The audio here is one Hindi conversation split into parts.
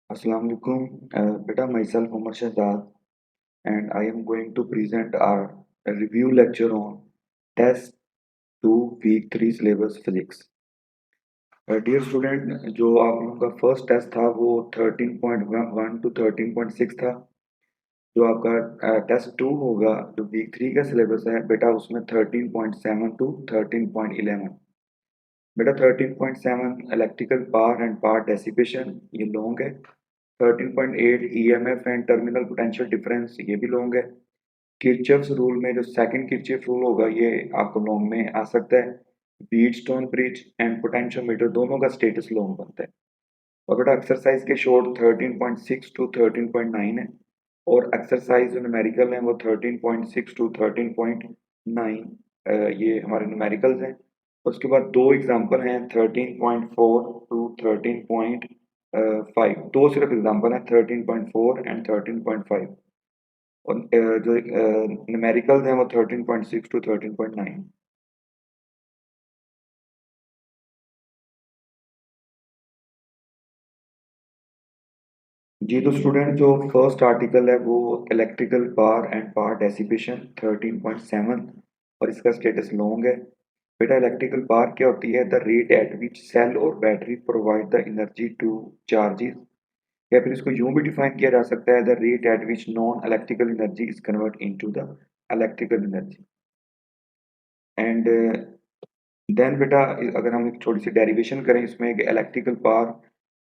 Assalamu alaikum. Beta, myself Umar Shahzad, and I am going to present our a review lecture on Test 2 Week 3 Syllabus Physics. Dear student, जो आप लोगों का फर्स्ट टेस्ट था वो 13.1 टू 13.6 था। जो आपका टेस्ट 2 होगा जो वीक 3 का सिलेबस है बेटा उसमें 13.7 टू 13.11। बेटा 13.7 electrical power and power dissipation ये लॉन्ग है। 13.8 EMF and terminal potential difference ये भी लॉन्ग है। किरचॉफ्स रूल में जो सेकंड किरचॉफ रूल होगा ये आपको लॉन्ग में आ सकता है। व्हीटस्टोन ब्रिज एंड पोटेंशियोमीटर दोनों का स्टेटस लॉन्ग बनता है। और बेटा एक्सरसाइज के शॉर्ट 13.6 टू 13.9 है और एक्सरसाइज जो न्यूमेरिकल है वो 13.6 टू 13.9 ये हमारे न्यूमेरिकल्स हैं। उसके बाद दो एग्जांपल हैं 13.4 टू 13.5। दो सिर्फ एग्जांपल हैं 13.4 एंड 13.5 और जो न्यूमेरिकल्स हैं वो 13.6 टू 13.9। जी तो स्टूडेंट जो फर्स्ट आर्टिकल है वो electrical power and power dissipation 13.7 और इसका स्टेटस लॉन्ग है। बेटा इलेक्ट्रिकल पावर क्या होती है? The rate at which cell और battery provide the energy to charges, या फिर इसको यूं भी डिफाइन किया जा सकता है the rate at which non electrical energy is convert into the electrical energy. And then बेटा अगर हम एक छोटी सी डेरिवेशन करें इसमें कि इलेक्ट्रिकल पावर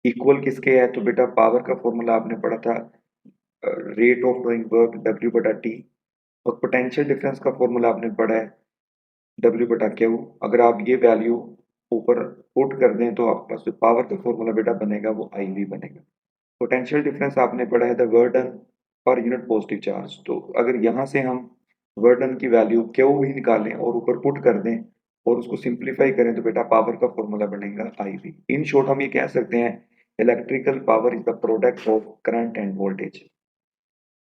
इक्वल किसके है, तो बेटा पावर का फॉर्मूला आपने पढ़ा था rate of doing work W बटा टी, और पोटेंशियल डिफरेंस का फॉर्मूला आपने पढ़ा है डब्ल्यू बटा क्यू। अगर आप ये वैल्यू ऊपर पुट कर दें तो आपके पास जो पावर का फॉर्मूला बेटा बनेगा वो आई वी बनेगा। पोटेंशियल डिफरेंस आपने पढ़ा है द वर्डन पर यूनिट पॉजिटिव चार्ज, तो अगर यहाँ से हम वर्डन की वैल्यू क्यू भी निकालें और ऊपर पुट कर दें और उसको सिंप्लीफाई करें तो बेटा पावर का फॉर्मूला बनेगा आई वी। इन शॉर्ट हम ये कह सकते हैं electrical power is the product of current and voltage.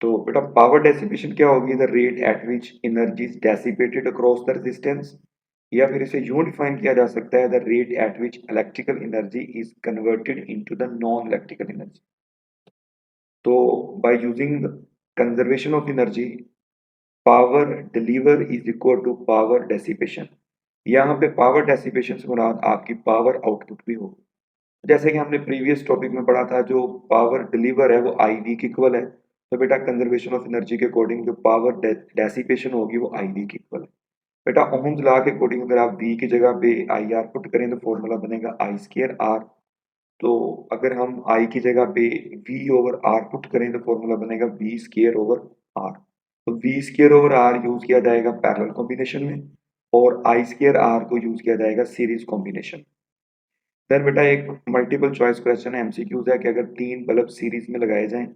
तो बेटा पावर डेसिपेशन क्या होगी? The rate at which energy is dissipated across the resistance, या फिर इसे यूं डिफाइन किया जा सकता है the rate at which electrical energy is converted into the non electrical energy. तो by using conservation of energy power deliver is equal to power dissipation. यहाँ पे पावर डेसिपेशन से मुराद आपकी पावर आउटपुट भी हो। जैसे कि हमने प्रीवियस टॉपिक में पढ़ा था जो पावर डिलीवर है वो आई वी की इक्वल है, तो बेटा कंजर्वेशन ऑफ एनर्जी के अकॉर्डिंग जो पावर डेसिपेशन होगी वो आई वी की इक्वल है। बेटा ओहम्स लॉ के अकॉर्डिंग अगर आप वी की जगह पे आई आर पुट करें तो फॉर्मूला बनेगा आई स्केयर आर। तो अगर हम आई की जगह पे वी ओवर आर पुट करें तो फॉर्मूला बनेगा वी स्केयर ओवर आर। तो V square over R use किया जाएगा पैरेलल कॉम्बिनेशन में और आई स्केयर आर को यूज किया जाएगा सीरीज कॉम्बिनेशन। फिर बेटा एक मल्टीपल चॉइस क्वेश्चन है एमसीक्यूज है कि अगर तीन बल्ब सीरीज में लगाए जाएं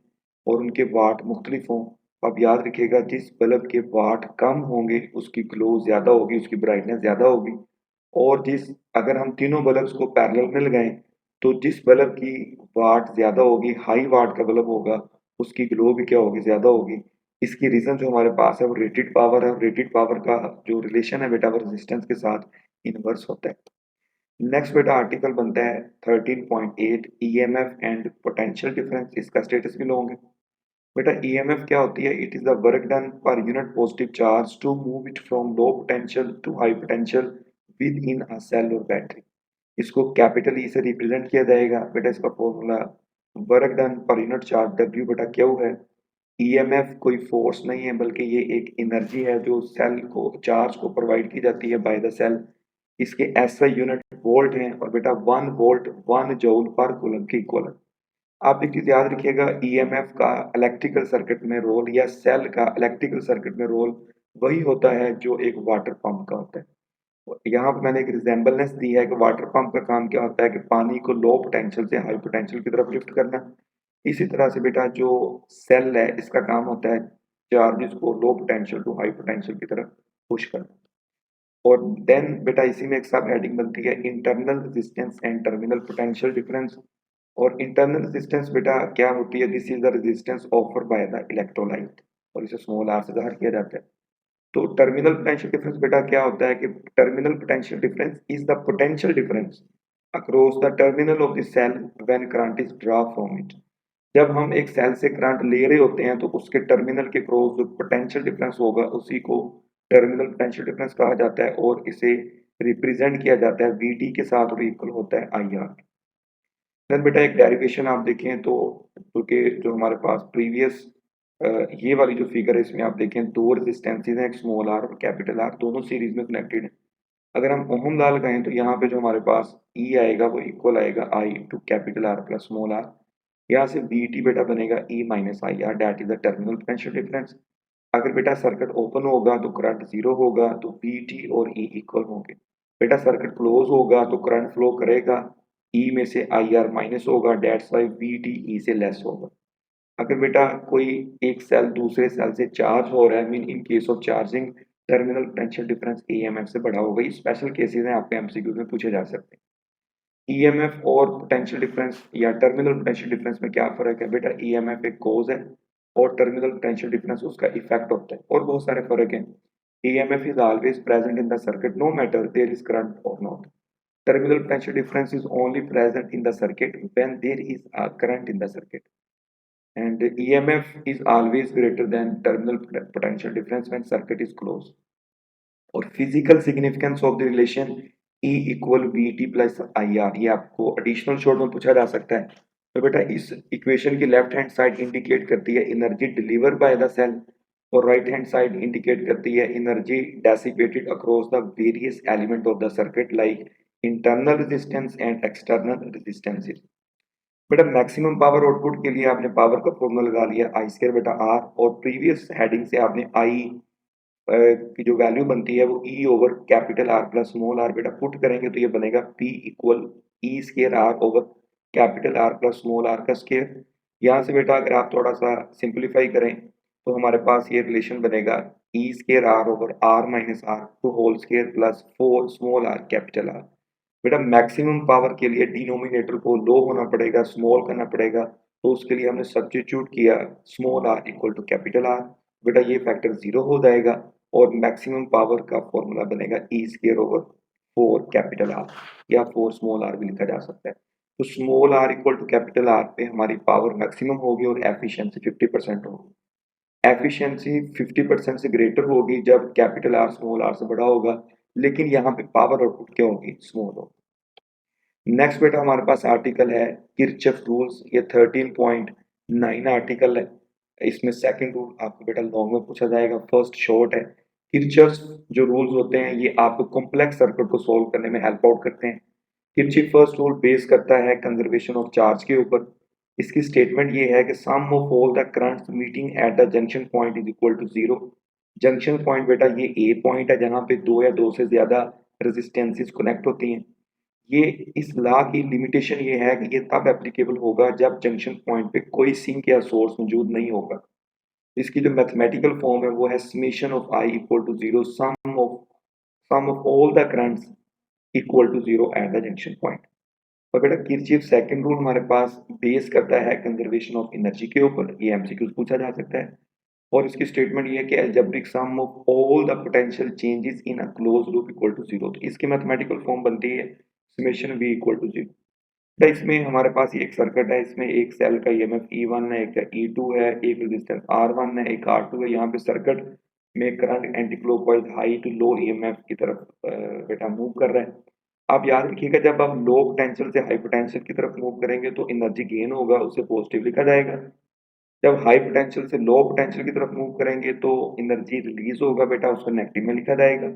और उनके वाट मुख्तलिफ हों तो आप याद रखिएगा जिस बल्ब के वाट कम होंगे उसकी ग्लो ज़्यादा होगी, उसकी ब्राइटनेस ज़्यादा होगी। और जिस अगर हम तीनों बल्ब्स को पैरेलल में लगाएं तो जिस बल्ब की वाट ज़्यादा होगी, हाई वाट का बल्ब होगा, उसकी ग्लो भी क्या होगी? ज़्यादा होगी। इसकी रीज़न जो हमारे पास है वो रेटेड पावर है, और रेटेड पावर का जो रिलेशन है बेटा वो रेजिस्टेंस के साथ इनवर्स होता है। नेक्स्ट बेटा आर्टिकल बनता है 13.8 ईएमएफ एंड पोटेंशियल डिफरेंस, इसका स्टेटस भी लॉन्ग है। बेटा ईएमएफ क्या होती है? It is the work done per unit positive charge to move it from low potential to high potential within a cell और बैटरी। इसको कैपिटल ई से रिप्रेजेंट किया जाएगा। बेटा इसका formula work done per unit charge W बटा क्यू है। ईएमएफ कोई फोर्स नहीं है बल्कि ये एक एनर्जी है जो सेल को चार्ज को प्रोवाइड की जाती है बाय द सेल। इसके एसआई यूनिट वोल्ट हैं और बेटा 1 वोल्ट 1 जूल पर कूलम के इक्वल है। आप एक चीज याद रखिएगा ईएमएफ का इलेक्ट्रिकल सर्किट में रोल या सेल का इलेक्ट्रिकल सर्किट में रोल वही होता है जो एक वाटर पंप का होता है। यहाँ पे मैंने एक रिजेंबलनेस दी है कि वाटर पंप का काम क्या होता है कि पानी को लो पोटेंशियल से हाई पोटेंशियल की तरफ लिफ्ट करना। इसी तरह से बेटा जो सेल है इसका काम होता है चार्जेस को low potential to high potential की तरफ पुश करना। और देन बेटा इसी में एक सब हेडिंग बनती है internal resistance and terminal potential difference. और इंटरनल रेजिस्टेंस बेटा क्या होती है? This is the resistance offer by the electrolyte, और इसे स्मॉल आर से जाहिर किया जाता है। तो टर्मिनल पोटेंशियल डिफरेंस बेटा क्या होता है कि terminal potential difference is the potential difference across the terminal of the cell when current is draw from it. जब हम एक सेल से करंट ले रहे होते हैं तो उसके टर्मिनल के क्रॉस जो पोटेंशियल डिफरेंस होगा उसी को टर्मिनल पोटेंशियल डिफरेंस कहा जाता है और इसे रिप्रेजेंट किया जाता है VT के साथ और इक्वल होता है IR। देन बेटा एक डेरिवेशन आप देखें तो क्योंकि जो हमारे पास प्रीवियस ये वाली जो फिगर है इसमें आप देखें दो रेजिस्टेंसेज हैं, एक स्मॉल आर और कैपिटल आर, दोनों सीरीज में कनेक्टेड है। अगर हम ओहम लॉ लगाएं तो यहाँ पे जो हमारे पास E आएगा वो इक्वल आएगा I to capital R plus small R. यहाँ से VT बेटा बनेगा E minus I R, that is the terminal potential difference. अगर बेटा सर्किट ओपन होगा तो करंट जीरो होगा तो VT और E इक्वल होंगे। बेटा सर्किट क्लोज होगा तो करंट फ्लो करेगा, E में से IR माइनस होगा, डेट्स वाई VT E से लेस होगा। अगर बेटा कोई एक सेल दूसरे सेल से चार्ज हो रहा है, mean in case of charging terminal potential difference EMF से बड़ा होगा। ये स्पेशल केसेस हैं, आपके MCQ में पूछे जा सकते हैं। EMF और पोटेंशियल डिफरेंस या टर्मिनल पोटेंशियल डिफरेंस में क्या फर्क है बेटा? EMF एक कॉज है और टर्मिनल पोटेंशियल डिफरेंस उसका इफेक्ट होता है, और बहुत सारे फर्क हैं। EMF is always present in the circuit no matter there is current or not. Terminal potential difference is only present in the circuit when there is a current in the circuit. And EMF is always greater than terminal potential difference when circuit is closed. और physical significance of the relation E equal VT plus IR, ये आपको एडिशनल शॉर्ट में पूछा जा सकता है। तो बेटा इस इक्वेशन की लेफ्ट हैंड साइड इंडिकेट करती है energy deliver by the cell और राइट हैंड साइड इंडिकेट करती है energy dissipated across the various element of the circuit like internal resistance and external resistances. बेटा मैक्सिमम पावर आउटपुट के लिए आपने पावर का फॉर्मूला लगा लिया आई स्क्वायर बेटा आर, और प्रीवियस हेडिंग से आपने आई की जो वैल्यू बनती है वो E over capital R plus small R बेटा पुट करेंगे तो ये बनेगा P equal E square R over capital R plus small R का स्क्वायर। यहाँ से बेटा अगर आप थोड़ा सा सिंप्लीफाई करें तो हमारे पास ये रिलेशन बनेगा E square R over R minus R two whole square plus four small R capital R. बेटा मैक्सिमम पावर के लिए डिनोमिनेटर को लो होना पड़ेगा, स्मॉल करना पड़ेगा, तो उसके लिए हमने सब्स्टिट्यूट किया small R equal to capital R. बेटा ये फैक्टर जीरो हो जाएगा और मैक्सिमम पावर का फॉर्मूला बनेगा E square over four capital R या फोर स्मॉल आर भी लिखा जा सकता है। तो small R equal to capital R पे हमारी पावर मैक्सिमम होगी और एफिशिएंसी 50% होगी। एफिशिएंसी 50% से ग्रेटर होगी जब कैपिटल आर स्मॉल आर से बड़ा होगा, लेकिन यहाँ पे पावर आउटपुट क्या होगी? स्मॉल होगी। नेक्स्ट बेटा हमारे पास आर्टिकल है किरचॉफ रूल्स, ये 13.9 आर्टिकल है। इसमें सेकंड रूल आपको बेटा लॉन्ग में पूछा जाएगा, फर्स्ट शॉर्ट है। किरचॉफ जो रूल्स होते हैं ये आपको कॉम्प्लेक्स सर्किट को सॉल्व करने में हेल्प आउट करते हैं। किरचॉफ फर्स्ट रूल बेस करता है कंजर्वेशन ऑफ चार्ज के ऊपर। इसकी स्टेटमेंट ये है कि sum of all the currents meeting at the junction point is equal to zero. Junction point बेटा ये ए पॉइंट है जहाँ पे दो या दो से ज्यादा रेजिस्टेंसेस कनेक्ट होती हैं। ये इस लॉ की लिमिटेशन ये है कि ये तब एप्लीकेबल होगा जब जंक्शन पॉइंट पे कोई सिंक या सोर्स मौजूद नहीं होगा। इसकी जो मैथमेटिकल फॉर्म है वो है summation of I equal to zero sum of all the currents equal to zero at the junction point. और बेटा किरचॉफ सेकंड रूल हमारे पास बेस करता है कंजर्वेशन ऑफ एनर्जी के ऊपर, ये एमसीक्यूज पूछा जा सकता है। और इसकी स्टेटमेंट ये है कि algebraic sum of all the potential changes in a close loop equal to zero. तो इसकी मैथमेटिकल फॉर्म बनती है summation V equal to zero. तो इसमें हमारे पास ये एक सर्किट है, इसमें एक सेल का ईएमएफ E1 है, एक का E2 है, एक रेजिस्टेंस R1 है, एक R2 है। यहाँ पे सर्किट में current anti clockwise high to low EMF की तरफ बेटा मूव कर रहा है। आप याद रखिएगा जब आप लो पोटेंशियल से हाई पोटेंशियल की तरफ मूव करेंगे तो एनर्जी गेन होगा, उसे पॉजिटिव लिखा जाएगा। जब हाई पोटेंशियल से लो पोटेंशियल की तरफ मूव करेंगे तो एनर्जी रिलीज होगा बेटा, उसको नेगेटिव में लिखा जाएगा।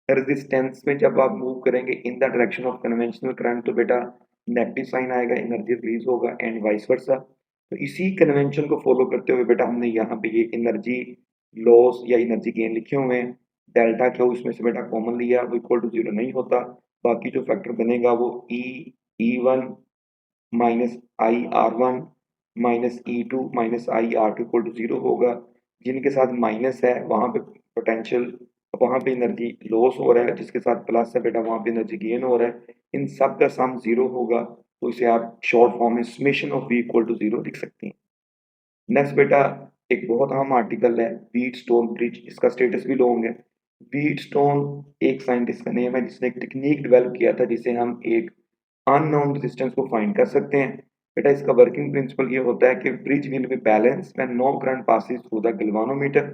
रेजिस्टेंस में जब आप मूव करेंगे in the direction of conventional current तो बेटा नेगेटिव साइन आएगा, एनर्जी रिलीज होगा एंड वाइस वर्सा। तो इसी कन्वेंशन को फॉलो करते हुए बेटा हमने यहाँ पे ये एनर्जी लॉस या एनर्जी गेन लिखे हुए हैं। डेल्टा क्यू इसमें से बेटा कॉमन लिया, वो इक्वल टू जीरो नहीं होता। बाकी जो फैक्टर बनेगा वो E1 minus I R one minus E2 minus I R two equal to zero होगा। जिनके साथ माइनस है वहां पे पोटेंशियल, वहां पे एनर्जी लॉस हो रहा है, जिसके साथ प्लस है बेटा वहां पे एनर्जी गेन हो रहा है। इन सब का सम जीरो होगा तो इसे आप शॉर्ट फॉर्म में summation of V equal to zero लिख सकते हैं। नेक्स्ट बेटा एक बहुत अहम आर्टिकल है व्हीटस्टोन ब्रिज, इसका स्टेटस भी लॉन्ग है। व्हीटस्टोन एक साइंटिस्ट का नेम है जिसने एक टेक्निक डेवलप किया था जिसे हम एक अननोन रेजिस्टेंस को फाइंड कर सकते हैं। बेटा इसका वर्किंग प्रिंसिपल ये होता है कि bridge will be balance when no current passes through the galvanometer,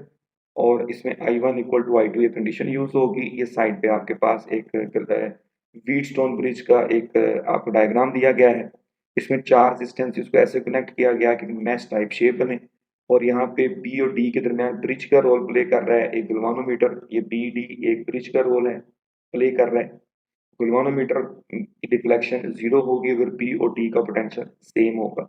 और इसमें I1 इक्वल टू I2 ये कंडीशन यूज होगी। ये साइड पे आपके पास एक व्हीटस्टोन ब्रिज का एक आपको डायग्राम दिया गया है। इसमें 4 रेजिस्टेंसेस को ऐसे कनेक्ट किया गया कि मैश टाइप शेप बने, और यहाँ पे बी और डी के दरमियान ब्रिज का रोल प्ले कर रहा है एक गैल्वानोमीटर। ये बी डी एक ब्रिज का रोल है, प्ले कर रहा है। गैल्वानोमीटर की डिफ्लेक्शन 0 होगी अगर बी और डी का पोटेंशियल सेम होगा।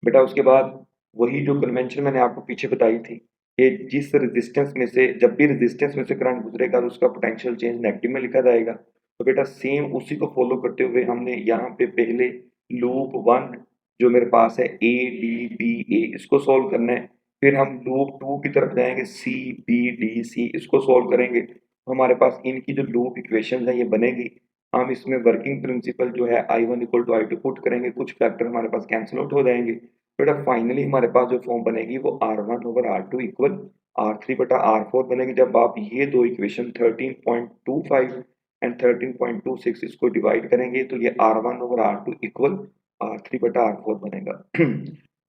बेटा उसके बाद वही जो कन्वेंशन मैंने आपको पीछे बताई थी कि जिस रेजिस्टेंस में से जब भी रेजिस्टेंस में से करंट गुजरेगा तो उसका पोटेंशियल चेंज नेगेटिव में लिखा जाएगा। तो बेटा सेम उसी को फॉलो करते हुए हमने यहाँ पे पहले लूप 1 जो मेरे पास है ए डी बी ए इसको सॉल्व करना है। फिर हम लूप 2 की तरफ जाएंगे सी बी डी सी इसको सॉल्व करेंगे। तो हमारे पास इनकी जो लूप इक्वेशन है ये बनेगी। हम इसमें वर्किंग प्रिंसिपल जो है I1 equal to I2 put करेंगे, कुछ फैक्टर हमारे पास कैंसिल आउट हो जाएंगे। बेटा फाइनली हमारे पास जो फॉर्म बनेगी वो R1 over R2 equal R3 बटा R4 बनेगी। जब आप ये दो इक्वेशन 13.25 एंड 13.26 इसको डिवाइड करेंगे तो ये R1 over R2 equal R3 बटा R4 बनेगा।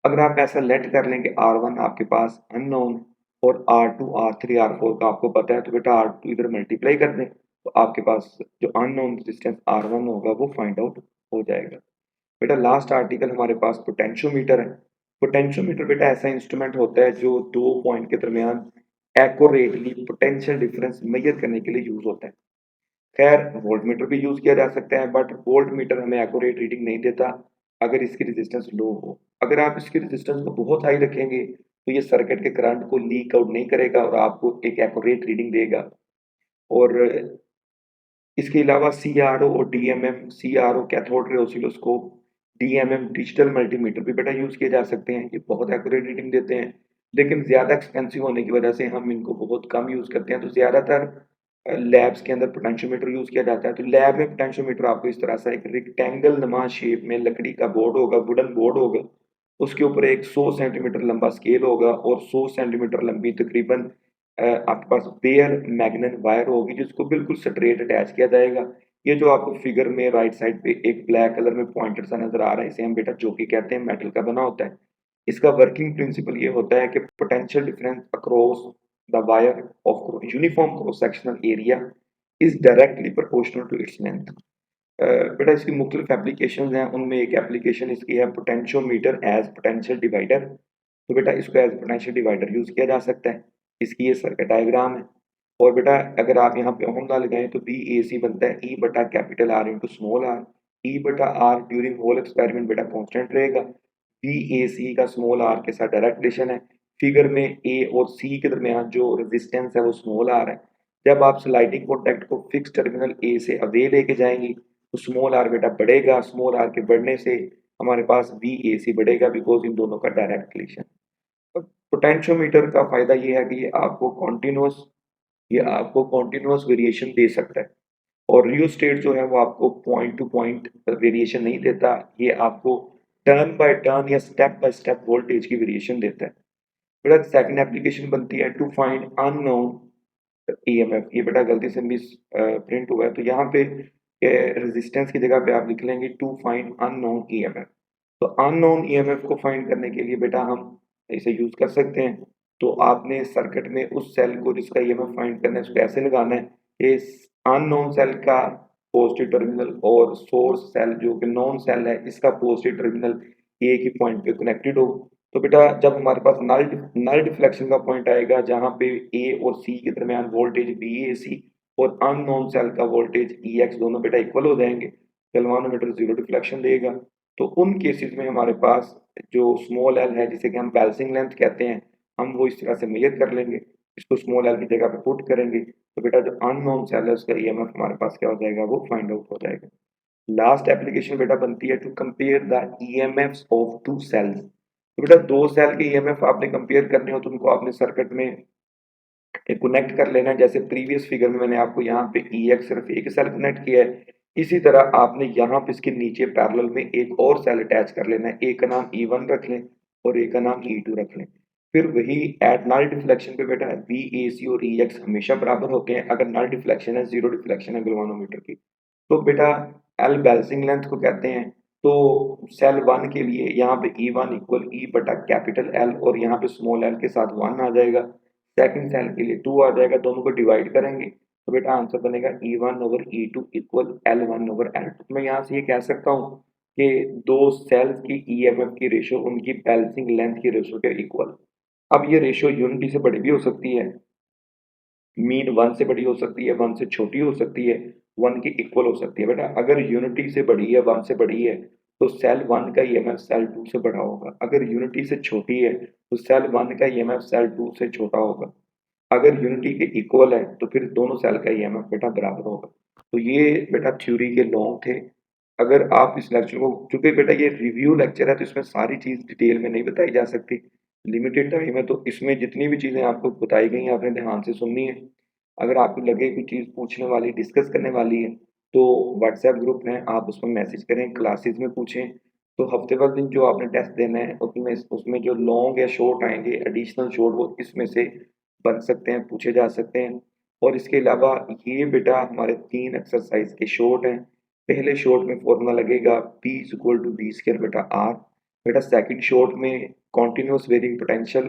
अगर आप ऐसा लेट कर लेंगे R1 आपके पास अननोन और R2 R3 R4 का आपको पता है, तो बेटा R2 इधर मल्टीप्लाई कर दें तो आपके पास जो अननोन रेजिस्टेंस R1 होगा वो फाइंड आउट हो जाएगा। बेटा लास्ट आर्टिकल हमारे पास पोटेंशियोमीटर है। पोटेंशियोमीटर बेटा ऐसा इंस्ट्रूमेंट होता है जो दो पॉइंट के दरमियान एक्यूरेटली पोटेंशियल डिफरेंस मेजर करने के लिए यूज होता है। खैर वोल्टमीटर भी यूज किया जा सकता है, बट वोल्टमीटर हमें एक्यूरेट रीडिंग नहीं देता अगर इसकी रेजिस्टेंस लो हो। अगर आप इसकी रेजिस्टेंस को बहुत हाई रखेंगे तो ये सर्किट के करंट को लीक आउट नहीं करेगा और आपको एक एक्यूरेट रीडिंग देगा। और इसके अलावा CRO और DMM, CRO cathode ray oscilloscope, DMM digital multimeter भी बेटा यूज किए जा सकते हैं। ये बहुत एक्यूरेट रीडिंग देते हैं, लेकिन ज्यादा एक्सपेंसिव होने की वजह से हम इनको बहुत कम यूज करते हैं। तो ज्यादातर लैब्स के अंदर पोटेंशियोमीटर यूज किया जाता है। तो लैब में पोटेंशियोमीटर आपको इस तरह से एक रेक्टेंगल नुमा शेप में लकड़ी का बोर्ड होगा, वुडन बोर्ड होगा, उसके ऊपर एक 100 सेंटीमीटर लंबा स्केल होगा और 100 सेंटीमीटर लंबी तकरीबन आपके पास बेयर मैग्नेट वायर होगी जिसको बिल्कुल स्ट्रेट अटैच किया जाएगा। ये जो आपको फिगर में राइट साइड पे एक ब्लैक कलर में पॉइंटर सा नजर आ रहा है, इसे हम बेटा चौकी कहते हैं, मेटल का बना होता है। इसका वर्किंग प्रिंसिपल ये होता है कि potential difference across the wire of uniform cross sectional area is directly proportional to its length. बेटा इसकी मुख्तलिफ एप्लीकेशन हैं, उनमें एक एप्लीकेशन इसकी है पोटेंशियोमीटर एज पोटेंशियल डिवाइडर। तो बेटा इसको एज पोटेंशियल डिवाइडर यूज किया जा सकता है। इसकी ये सर्किट डायग्राम है। और बेटा अगर आप यहाँ पे फॉर्मूला लगाएं तो BAC बनता है E बटा capital R into small R. E बटा R ड्यूरिंग होल एक्सपेरिमेंट बेटा कांस्टेंट रहेगा। BAC का स्मॉल r के साथ डायरेक्ट रिलेशन है। फिगर में A और C के दरमियान जो रेजिस्टेंस है वो स्मॉल r है। जब आप स्लाइडिंग कॉन्टैक्ट को फिक्स टर्मिनल A से अवे लेके जाएंगी तो स्मॉल r बेटा बढ़ेगा। स्मॉल r के बढ़ने से हमारे पास BAC बढ़ेगा बिकॉज इन दोनों का डायरेक्ट रिलेशन। पोटेंशियोमीटर का फायदा ये है कि ये आपको कॉन्टिन्यूस वेरिएशन दे सकता है, और रियोस्टेट जो है वो आपको पॉइंट टू पॉइंट वेरिएशन नहीं देता, ये आपको टर्न बाय टर्न या स्टेप बाय स्टेप वोल्टेज की वेरिएशन देता है। बेटा सेकंड एप्लीकेशन बनती है टू फाइंड अननोन EMF। ये बेटा गलती से मिस प्रिंट हुआ है, तो यहाँ पे रेजिस्टेंस की जगह पे आप लिख लेंगे टू फाइंड अननोन EMF। तो अननोन EMF को फाइंड करने के लिए बेटा हम इसे यूज कर सकते हैं। तो आपने सर्किट में उस सेल को जिसका EMF फाइंड करना है उसको ऐसे लगाना है, इस अननोन सेल का पॉजिटिव टर्मिनल और सोर्स सेल जो कि नॉन सेल है इसका पॉजिटिव टर्मिनल एक ही पॉइंट पे कनेक्टेड हो। तो बेटा जब हमारे पास नल डिफ्लेक्शन का पॉइंट आएगा जहां पे A और C के दरमियान वोल्टेज BAC और अननोन सेल का वोल्टेज EX दोनों बेटा इक्वल हो जाएंगे, गैल्वानोमीटर जीरो डिफ्लेक्शन देगा। तो उन केसेस में हमारे पास जो स्मॉल एल है जिसे कि हम बैलेंसिंग लेंथ कहते हैं, हम वो इस तरह से मेजर कर लेंगे, इसको स्मॉल एल की जगह पे पुट करेंगे तो बेटा जो अननोन सेल है उसका EMF हमारे पास क्या हो जाएगा, वो फाइंड आउट हो जाएगा। लास्ट एप्लीकेशन बेटा बनती है to compare the EMFs of two cells. तो बेटा दो सेल के EMF आपने कंपेयर करने हो तो उनको आपने सर्किट में कनेक्ट कर लेना है। जैसे प्रीवियस फिगर में मैंने आपको यहाँ पे EX सिर्फ एक सेल कनेक्ट किया है, इसी तरह आपने यहाँ पे इसके नीचे पैरेलल में एक और सेल अटैच कर लेना है। एक का नाम E1 रख लें और एक का नाम E2 रख लें। फिर वही एट नल डिफ्लेक्शन पे बेटा BAC और EX हमेशा बराबर होते हैं अगर नल डिफ्लेक्शन है, जीरो डिफ्लेक्शन है गैल्वानोमीटर की। तो बेटा एल बैलेंसिंग लेंथ को कहते हैं। तो सेल 1 के लिए यहाँ पे E1 इक्वल E बटा कैपिटल L और यहाँ पे स्मॉल l के साथ 1 आ जाएगा। सेकंड सेल के लिए 2 आ जाएगा, दोनों को डिवाइड करेंगे तो बेटा आंसर बनेगा E1 over E2 equal L1 over L2। तो मैं यहाँ से ये कह सकता हूँ कि दो सेल्स की ईएमएफ की रेशियो उनकी बैलेंसिंग लेंथ की रेशियो के इक्वल। अब ये रेशियो यूनिटी से बड़ी भी हो सकती है, मीन 1 से बड़ी हो सकती है, 1 से छोटी हो सकती है, 1 की इक्वल हो सकती है। बेटा अगर यूनिटी से बड़ी है, 1 से बड़ी है, तो सेल 1 का ईएमएफ सेल 2 से बड़ा होगा। अगर यूनिटी से छोटी है तो सेल 1 का ईएमएफ सेल 2 से छोटा होगा। अगर यूनिटी के इक्वल है तो फिर दोनों सेल का ईएमएफ बेटा बराबर होगा। तो ये बेटा थ्योरी के लॉ थे। अगर आप इस लेक्चर को, क्योंकि बेटा ये रिव्यू लेक्चर है तो इसमें सारी चीज डिटेल में नहीं बताई जा सकती, लिमिटेड टाइम है, तो इसमें जितनी भी चीजें आपको बताई गई हैं आपने ध्यान से सुननी है। अगर आपको लगे कोई चीज पूछने वाली, डिस्कस करने वाली है, तो व्हाट्सएप ग्रुप है, आप उसमें मैसेज करें, क्लासेस में पूछें। तो हफ्ते भर दिन जो आपने टेस्ट देना है उसमें उसमें जो लॉन्ग या शॉर्ट आएंगे, एडिशनल शॉर्ट, वो इसमें से बन सकते हैं, पूछे जा सकते हैं। और इसके अलावा ये बेटा हमारे 3 एक्सरसाइज के शॉर्ट हैं। पहले शॉर्ट में फॉर्मूला लगेगा P is equal to B square बटा आर। बेटा सेकंड शॉर्ट में कॉन्टिन्यूस वेरिंग पोटेंशियल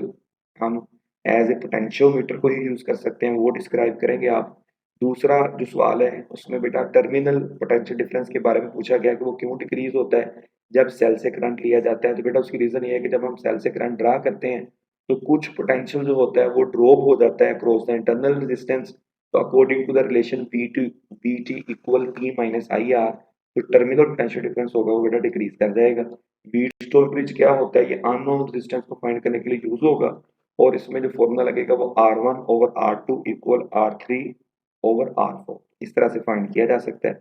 हम एज ए पोटेंशियोमीटर को ही यूज कर सकते हैं, वो डिस्क्राइब करेंगे आप। दूसरा जो सवाल है उसमें बेटा टर्मिनल पोटेंशियल डिफरेंस के बारे में पूछा गया कि वो क्यों डिक्रीज होता है जब सेल से करंट लिया जाता है। तो बेटा उसकी रीजन ये है कि जब हम सेल से करंट ड्रा करते हैं तो कुछ पोटेंशियल जो होता है वो ड्रॉप हो जाता है अक्रॉस द इंटरनल रेजिस्टेंस। तो according to the relation Vt equal E minus I R, तो टर्मिनल पोटेंशियल डिफरेंस होगा वो बेटा डिक्रीज कर जाएगा। बीट स्टोक ब्रिज क्या होता है, ये अननोन रेजिस्टेंस को फाइंड करने के लिए यूज होगा। और इसमें जो फॉर्मूला लगेगा वो R1 over R2 equal R3 over R4, इस तरह से फाइंड किया जा सकता है।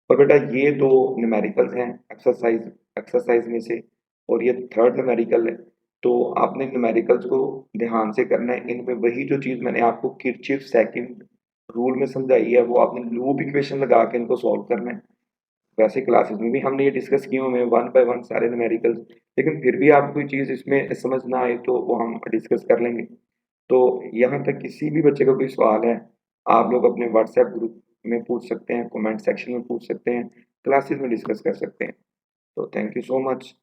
और बेटा ये दो न्यूमेरिकल्स हैं एक्सरसाइज में से, और ये थर्ड न्यूमेरिकल है। तो आपने न्यूमेरिकल्स को ध्यान से करना है। इनमें वही जो चीज़ मैंने आपको किरचॉफ सेकंड रूल में समझाई है वो आपने लूप इक्वेशन लगा के इनको सॉल्व करना है। वैसे क्लासेस में भी हमने ये डिस्कस किए हुए हैं वन बाय वन सारे न्यूमेरिकल्स, लेकिन फिर भी आपको कोई चीज़ इसमें समझ ना आए तो वो हम डिस्कस कर लेंगे। तो यहाँ तक किसी भी बच्चे का कोई सवाल है, आप लोग अपने व्हाट्सएप ग्रुप में पूछ सकते हैं, कमेंट सेक्शन में पूछ सकते हैं, क्लासेस में डिस्कस कर सकते हैं। तो थैंक यू सो मच।